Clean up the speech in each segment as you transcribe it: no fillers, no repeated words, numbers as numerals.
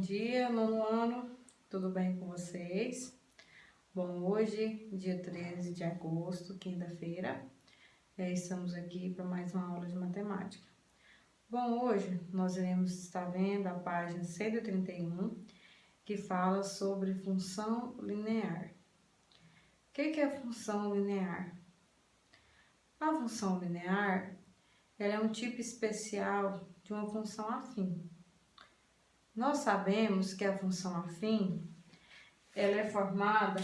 dia, nono ano, tudo bem com vocês? Bom, hoje, dia 13 de agosto, quinta-feira, estamos aqui para mais uma aula de matemática. Bom, hoje nós iremos estar vendo a página 131, que fala sobre função linear. O que é função linear? A função linear, ela é um tipo especial de uma função afim. Nós sabemos que a função afim, ela é formada,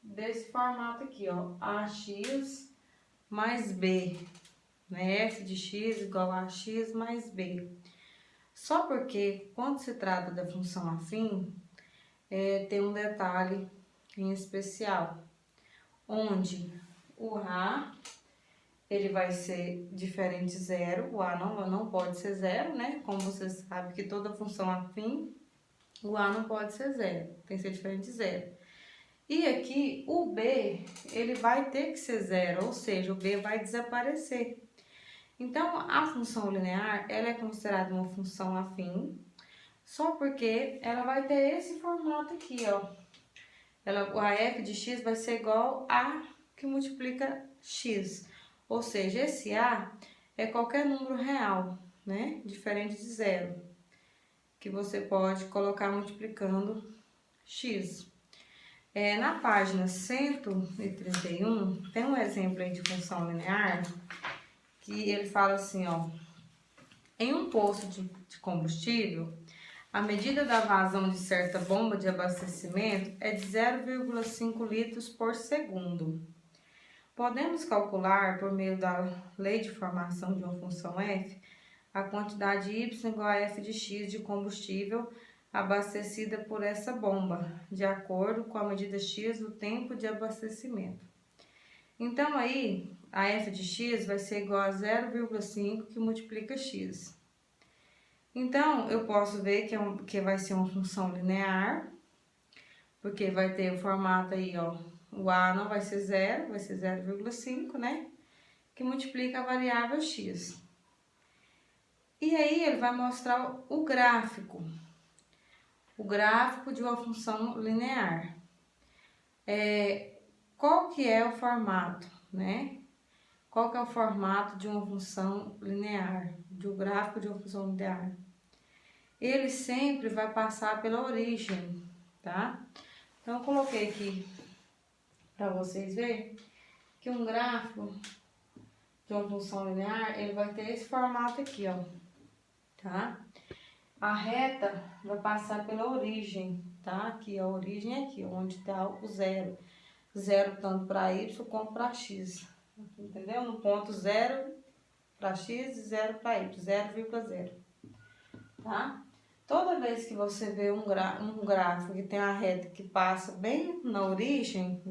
desse formato aqui, ó, ax mais b, f de x igual a x mais b. Só porque, quando se trata da função afim, tem um detalhe em especial, onde o a, ele vai ser diferente de zero, o a não pode ser zero, né? Como você sabe que toda função afim, o a não pode ser zero, tem que ser diferente de zero. E aqui, o b, ele vai ter que ser zero, ou seja, o b vai desaparecer. Então, a função linear, ela é considerada uma função afim, só porque ela vai ter esse formato aqui, ó. A f de x vai ser igual a que multiplica x. Ou seja, esse a é qualquer número real, né? Diferente de zero, que você pode colocar multiplicando x. Na página 131, tem um exemplo aí de função linear, que ele fala assim, ó. Em um posto de combustível, a medida da vazão de certa bomba de abastecimento é de 0,5 litros por segundo. Podemos calcular, por meio da lei de formação de uma função f, a quantidade y igual a f de x de combustível abastecida por essa bomba, de acordo com a medida x do tempo de abastecimento. Então, aí, a f de x vai ser igual a 0,5 que multiplica x. Então, eu posso ver que vai ser uma função linear, porque vai ter o formato aí, ó, o a não vai ser zero, vai ser 0,5, né? Que multiplica a variável x. E aí, ele vai mostrar o gráfico de uma função linear. Qual que é o formato, né? Qual que é o formato de uma função linear, de um gráfico de uma função linear? Ele sempre vai passar pela origem, tá? Então, eu coloquei aqui para vocês verem que um gráfico de uma função linear, ele vai ter esse formato aqui, ó, tá? A reta vai passar pela origem, tá? Aqui, a origem é aqui, onde está o zero. Zero tanto para y quanto para x, entendeu? No ponto 0 para x e 0 para y, 0,0, tá? Toda vez que você vê um gráfico que tem a reta que passa bem na origem,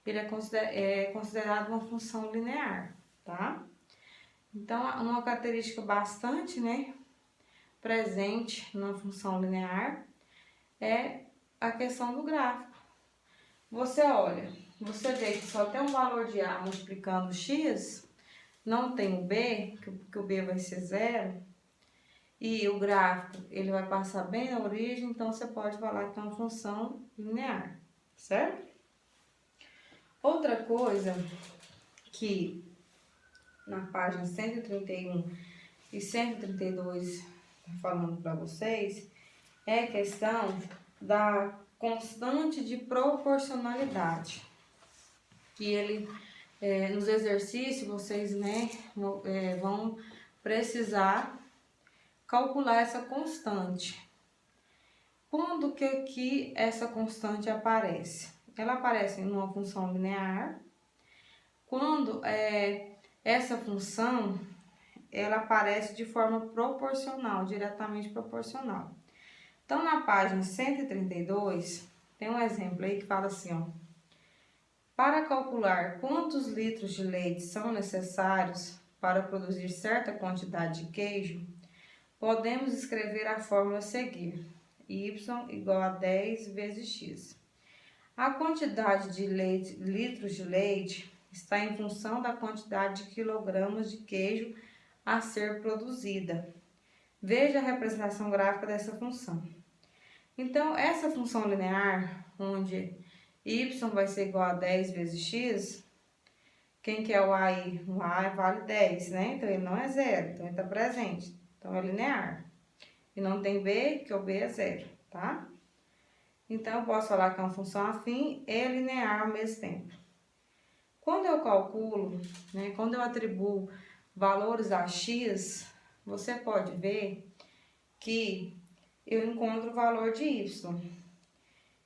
ele é considerado uma função linear, tá? Então, uma característica bastante, presente na função linear é a questão do gráfico. Você olha, você vê que só tem um valor de a multiplicando x, não tem o b, que o b vai ser zero, e o gráfico ele vai passar bem na origem, então você pode falar que é uma função linear, certo? Outra coisa que na página 131 e 132 está falando para vocês é a questão da constante de proporcionalidade, que ele, nos exercícios, vocês vão precisar calcular essa constante. Quando que essa constante aparece? Ela aparece em uma função linear, quando essa função ela aparece de forma proporcional, diretamente proporcional. Então, na página 132, tem um exemplo aí que fala assim, ó. Para calcular quantos litros de leite são necessários para produzir certa quantidade de queijo, podemos escrever a fórmula a seguir. Y igual a 10 vezes x. A quantidade de litros de leite está em função da quantidade de quilogramas de queijo a ser produzida. Veja a representação gráfica dessa função. Então, essa função linear, onde y vai ser igual a 10 vezes x, quem que é o a aí? O a vale 10, né? Então, ele não é zero, então ele está presente. Então, é linear. E não tem b, que o b é zero, tá? Então, eu posso falar que é uma função afim e linear ao mesmo tempo. Quando eu calculo, né, quando eu atribuo valores a x, você pode ver que eu encontro o valor de y.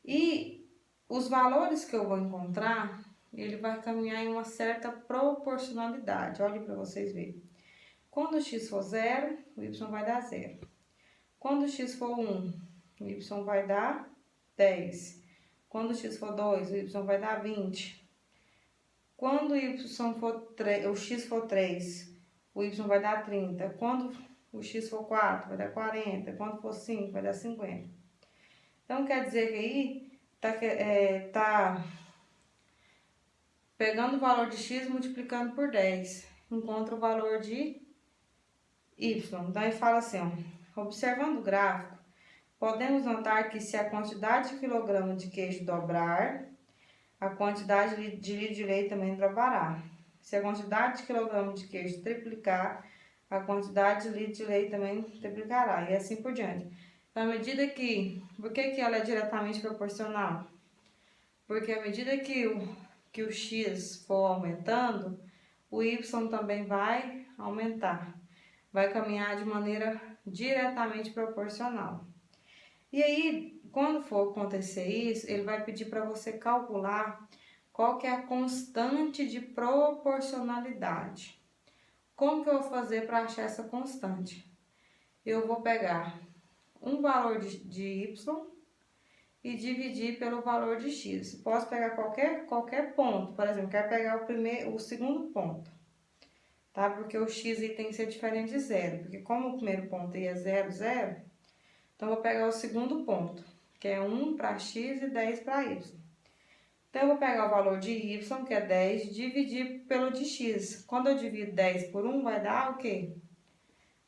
E os valores que eu vou encontrar, ele vai caminhar em uma certa proporcionalidade. Olha para vocês verem. Quando o x for 0, o y vai dar 0. Quando o x for 1, o y vai dar 10. Quando o x for 2, o y vai dar 20. Quando o x for 3, o y vai dar 30. Quando o x for 4, vai dar 40. Quando for 5, vai dar 50. Então, quer dizer que aí tá pegando o valor de x multiplicando por 10. Encontra o valor de y. Daí fala assim, ó, observando o gráfico, podemos notar que se a quantidade de quilograma de queijo dobrar, a quantidade de litro de leite também dobrará. Se a quantidade de quilograma de queijo triplicar, a quantidade de litro de leite também triplicará. E assim por diante. Então, à medida que... Por que ela é diretamente proporcional? Porque à medida que o x for aumentando, o y também vai aumentar. Vai caminhar de maneira diretamente proporcional. E aí, quando for acontecer isso, ele vai pedir para você calcular qual que é a constante de proporcionalidade. Como que eu vou fazer para achar essa constante? Eu vou pegar um valor de y e dividir pelo valor de x. Posso pegar qualquer ponto, por exemplo, quero pegar o segundo ponto, tá? Porque o x aí tem que ser diferente de zero, porque como o primeiro ponto aí é 0, 0, então eu vou pegar o segundo ponto, que é 1 para x e 10 para y. Então, eu vou pegar o valor de y, que é 10, e dividir pelo de x. Quando eu divido 10 por 1, vai dar o quê?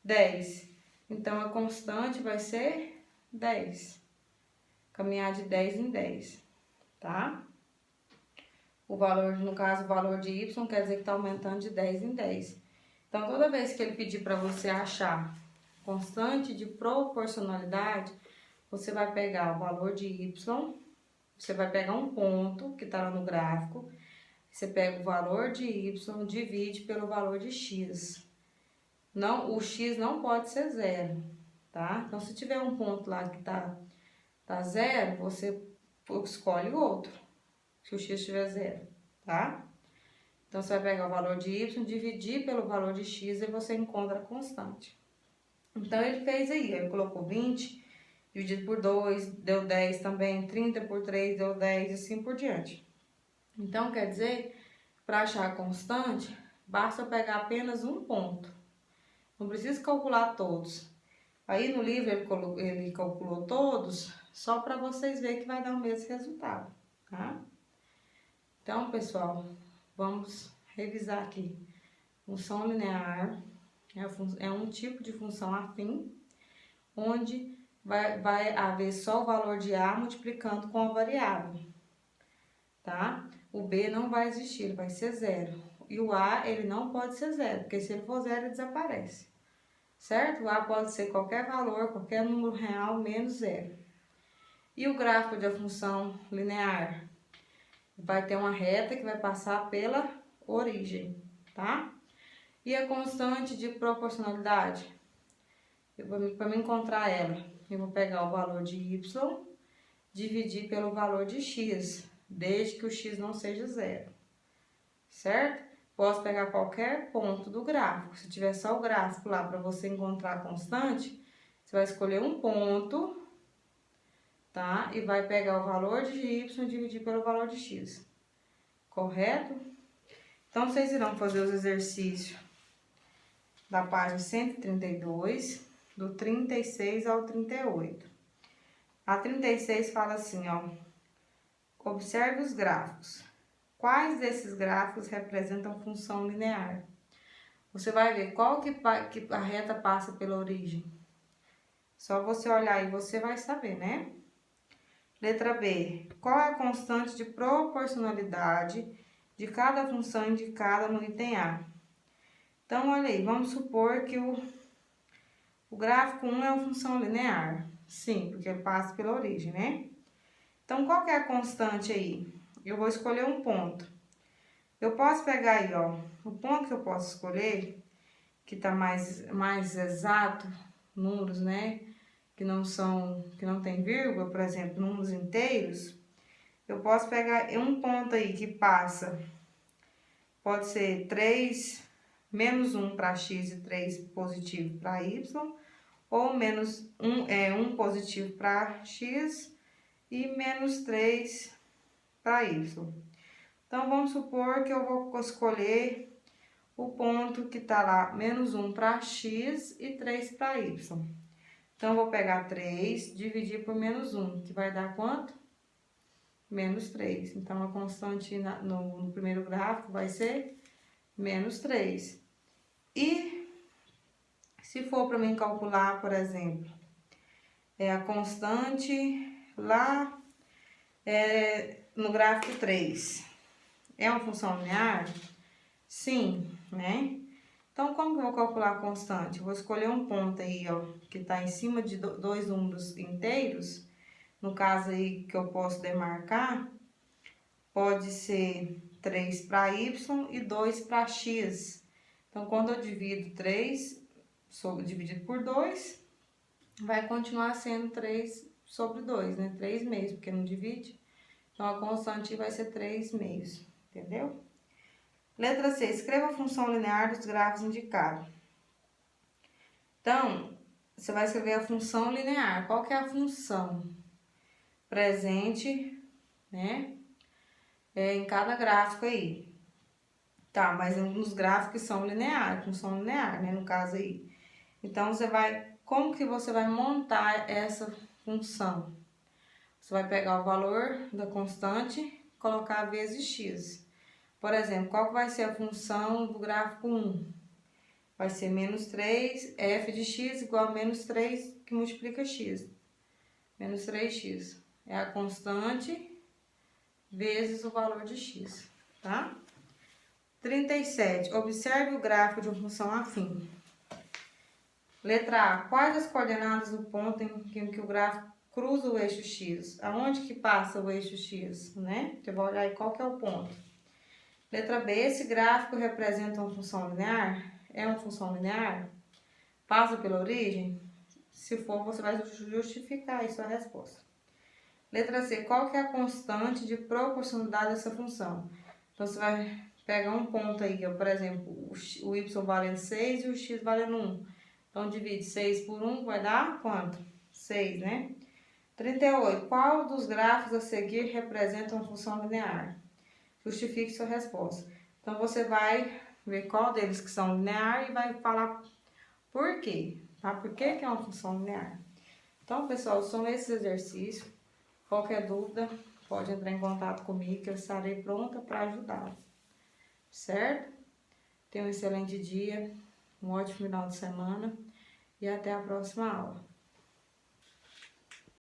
10. Então, a constante vai ser 10. Caminhar de 10 em 10, tá? O valor, no caso, o valor de y quer dizer que está aumentando de 10 em 10. Então, toda vez que ele pedir para você achar constante de proporcionalidade, você vai pegar o valor de y, você vai pegar um ponto que está lá no gráfico, você pega o valor de y, divide pelo valor de x. Não, o x não pode ser zero, tá? Então, se tiver um ponto lá que tá zero, você escolhe o outro, se o x estiver zero, tá? Então, você vai pegar o valor de y, dividir pelo valor de x e você encontra a constante. Então, ele fez aí, ele colocou 20, dividido por 2, deu 10 também, 30 por 3, deu 10 e assim por diante. Então, quer dizer, para achar a constante, basta pegar apenas um ponto. Não precisa calcular todos. Aí no livro ele calculou todos, só para vocês verem que vai dar o mesmo resultado, tá? Então, pessoal, vamos revisar aqui. Função linear é um tipo de função afim, onde vai haver só o valor de A multiplicando com a variável, tá? O B não vai existir, ele vai ser zero. E o A, ele não pode ser zero, porque se ele for zero, ele desaparece, certo? O A pode ser qualquer valor, qualquer número real, menos zero. E o gráfico da função linear? Vai ter uma reta que vai passar pela origem, tá? E a constante de proporcionalidade? Para me encontrar ela, eu vou pegar o valor de y, dividir pelo valor de x, desde que o x não seja zero, certo? Posso pegar qualquer ponto do gráfico. Se tiver só o gráfico lá para você encontrar a constante, você vai escolher um ponto, tá? E vai pegar o valor de y e dividir pelo valor de x, correto? Então, vocês irão fazer os exercícios da página 132, do 36 ao 38. A 36 fala assim, ó, observe os gráficos. Quais desses gráficos representam função linear? Você vai ver qual que a reta passa pela origem. Só você olhar aí, você vai saber, né? Letra B. Qual é a constante de proporcionalidade de cada função indicada no item A? Então, olha aí, vamos supor que o gráfico 1 é uma função linear. Sim, porque ele passa pela origem, né? Então, qual que é a constante aí? Eu vou escolher um ponto. Eu posso pegar aí, ó, o ponto que eu posso escolher, que tá mais exato, números, né? Que não tem vírgula, por exemplo, números inteiros. Eu posso pegar um ponto aí que passa, pode ser 3, menos 1 para x e 3 positivo para y, ou menos 1 positivo para x e menos 3 para y. Então, vamos supor que eu vou escolher o ponto que está lá, menos 1 para x e 3 para y. Então, eu vou pegar 3, dividir por menos 1, que vai dar quanto? Menos 3. Então, a constante no primeiro gráfico vai ser menos 3. E se for para mim calcular, por exemplo, a constante lá no gráfico 3, é uma função linear? Sim, né? Então, como que eu vou calcular a constante? Eu vou escolher um ponto aí, ó, que está em cima de dois números inteiros. No caso aí que eu posso demarcar, pode ser 3 para y e 2 para x. Então, quando eu divido 3 dividido por 2, vai continuar sendo 3 sobre 2, né? 3 meios, porque não divide. Então, a constante vai ser 3 meios, entendeu? Letra C. Escreva a função linear dos gráficos indicados. Então, você vai escrever a função linear. Qual que é a função? Presente, né? Em cada gráfico aí. Tá, mas nos gráficos são lineares, função linear, né? No caso aí. Então, como que você vai montar essa função? Você vai pegar o valor da constante, colocar vezes x. Por exemplo, qual que vai ser a função do gráfico 1? Vai ser menos 3, f de x igual a menos 3, que multiplica x. Menos 3x. É a constante vezes o valor de x, tá? 37. Observe o gráfico de uma função afim. Letra A. Quais as coordenadas do ponto em que o gráfico cruza o eixo x? Aonde que passa o eixo x, né? Você vai olhar aí qual que é o ponto. Letra B. Esse gráfico representa uma função linear? É uma função linear? Passa pela origem? Se for, você vai justificar aí sua resposta. Letra C. Qual que é a constante de proporcionalidade dessa função? Então, você vai pegar um ponto aí, que é, por exemplo, o y valendo 6 e o x valendo 1. Então, divide 6 por 1, vai dar quanto? 6, né? 38. Qual dos gráficos a seguir representa uma função linear? Justifique sua resposta. Então, você vai ver qual deles que são linear e vai falar por quê, tá? Por que que é uma função linear? Então, pessoal, são esses exercícios. Qualquer dúvida, pode entrar em contato comigo que eu estarei pronta para ajudá-lo. Certo? Tenha um excelente dia, um ótimo final de semana e até a próxima aula.